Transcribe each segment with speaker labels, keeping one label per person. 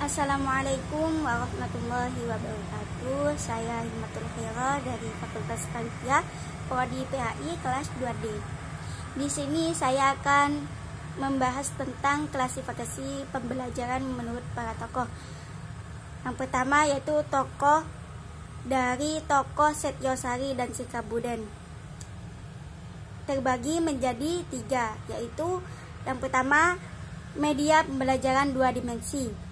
Speaker 1: Assalamualaikum warahmatullahi wabarakatuh. Saya Himatul Khaira dari Fakultas Tarbiyah Prodi PAI kelas 2D. Di sini saya akan membahas tentang klasifikasi pembelajaran menurut para tokoh. Yang pertama yaitu tokoh dari tokoh Setyosari dan Sikabuden. Terbagi menjadi 3, yaitu yang pertama media pembelajaran 2 dimensi.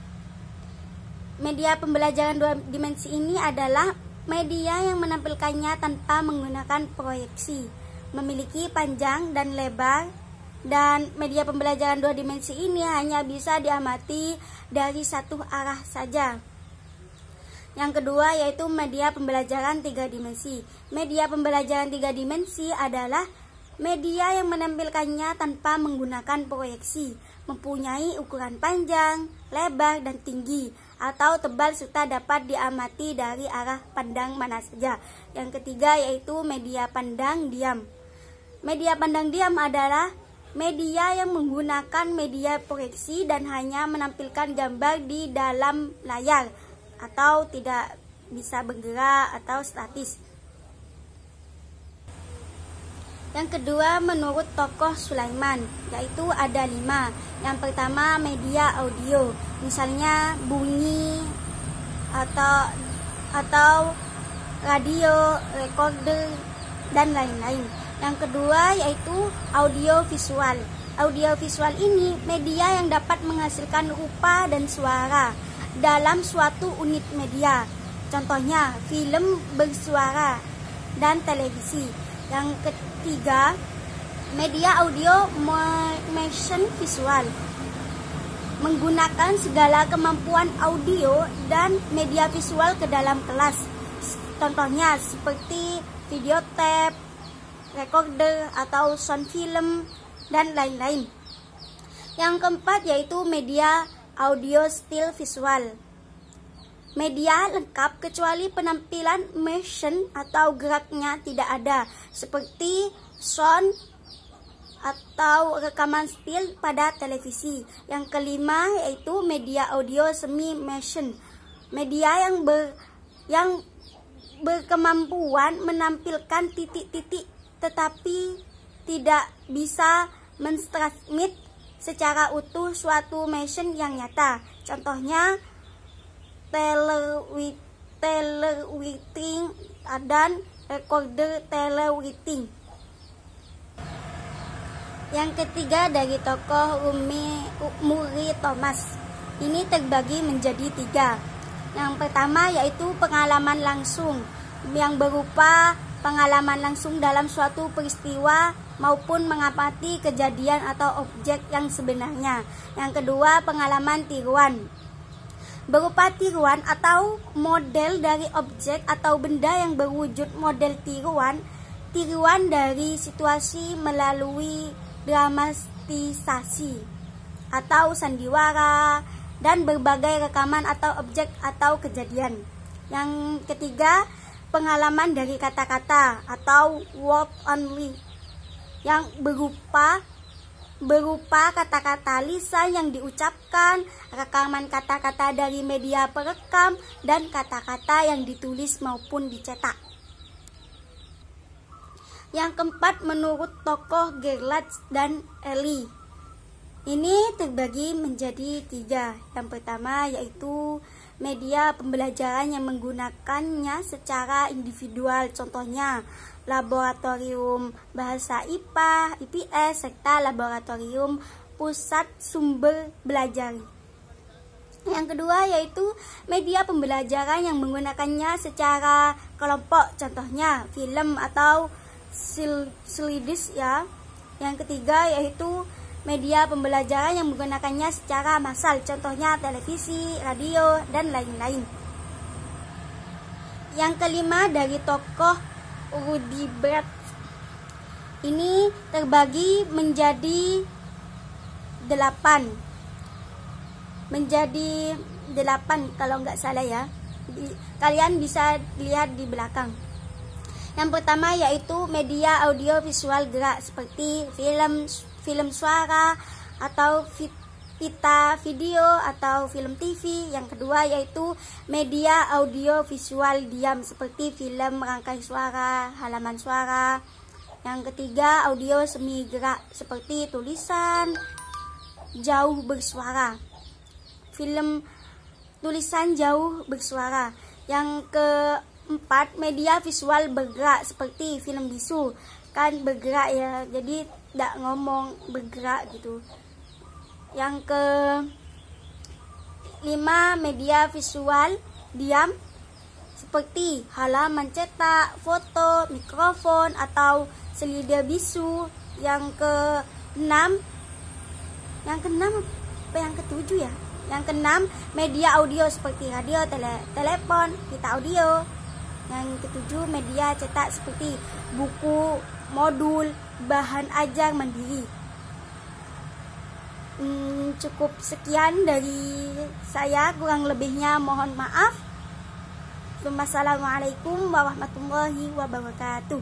Speaker 1: Media pembelajaran 2 dimensi ini adalah media yang menampilkannya tanpa menggunakan proyeksi, memiliki panjang dan lebar, dan media pembelajaran 2 dimensi ini hanya bisa diamati dari satu arah saja. Yang kedua yaitu media pembelajaran 3 dimensi. Media pembelajaran 3 dimensi adalah media yang menampilkannya tanpa menggunakan proyeksi, mempunyai ukuran panjang, lebar, dan tinggi, atau tebal serta dapat diamati dari arah pandang mana saja. Yang ketiga yaitu media pandang diam. Media pandang diam adalah media yang menggunakan media proyeksi dan hanya menampilkan gambar di dalam layar, atau tidak bisa bergerak atau statis. Yang kedua menurut tokoh Sulaiman, yaitu ada 5. Yang pertama media audio, misalnya bunyi atau radio, recorder, dan lain-lain. Yang kedua yaitu audio visual. Audio visual ini media yang dapat menghasilkan rupa dan suara dalam suatu unit media. Contohnya film bersuara dan televisi. Yang ketiga, media audio motion visual, menggunakan segala kemampuan audio dan media visual ke dalam kelas. Contohnya seperti video tape, recorder atau sound film, dan lain-lain. Yang keempat yaitu media audio still visual. Media lengkap kecuali penampilan motion atau geraknya tidak ada, seperti sound atau rekaman still pada televisi. Yang kelima yaitu media audio semi motion. Media yang berkemampuan menampilkan titik-titik tetapi tidak bisa mentransmit secara utuh suatu motion yang nyata. Contohnya telewiting dan recorder telewiting. Yang ketiga dari tokoh Muri Thomas. Ini terbagi menjadi 3. Yang pertama yaitu pengalaman langsung, yang berupa pengalaman langsung dalam suatu peristiwa maupun mengamati kejadian atau objek yang sebenarnya. Yang kedua pengalaman tiruan, berupa tiruan atau model dari objek atau benda yang berwujud model tiruan dari situasi melalui dramatisasi atau sandiwara dan berbagai rekaman atau objek atau kejadian. Yang ketiga, pengalaman dari kata-kata atau word only, yang berupa kata-kata lisan yang diucapkan, rekaman kata-kata dari media perekam, dan kata-kata yang ditulis maupun dicetak. Yang keempat menurut tokoh Gerlach dan Eli. Ini terbagi menjadi 3. Yang pertama yaitu media pembelajaran yang menggunakannya secara individual, contohnya laboratorium bahasa IPA, IPS, serta laboratorium pusat sumber belajar. Yang kedua yaitu media pembelajaran yang menggunakannya secara kelompok, contohnya film atau slidis ya. Yang ketiga yaitu media pembelajaran yang menggunakannya secara massal, contohnya televisi, radio, dan lain-lain. Yang kelima dari tokoh Rudy Brett. Ini terbagi menjadi 8. Kalau nggak salah ya. Kalian bisa lihat di belakang. Yang pertama yaitu media audio visual gerak seperti film suara atau pita video atau film TV. Yang kedua yaitu media audio visual diam seperti film rangkai suara, halaman suara. Yang ketiga audio semi gerak seperti tulisan jauh bersuara, film tulisan jauh bersuara. Yang keempat media visual bergerak seperti film bisu, kan bergerak ya, jadi tidak ngomong, bergerak gitu. Yang kelima media visual diam seperti halaman cetak, foto, mikrofon atau selida bisu. Yang keenam apa yang ketujuh ya? Yang keenam media audio seperti radio, telepon, pita audio. Yang ketujuh media cetak seperti buku, modul, bahan ajar mandiri. Cukup sekian dari saya, kurang lebihnya mohon maaf. Wassalamualaikum warahmatullahi wabarakatuh.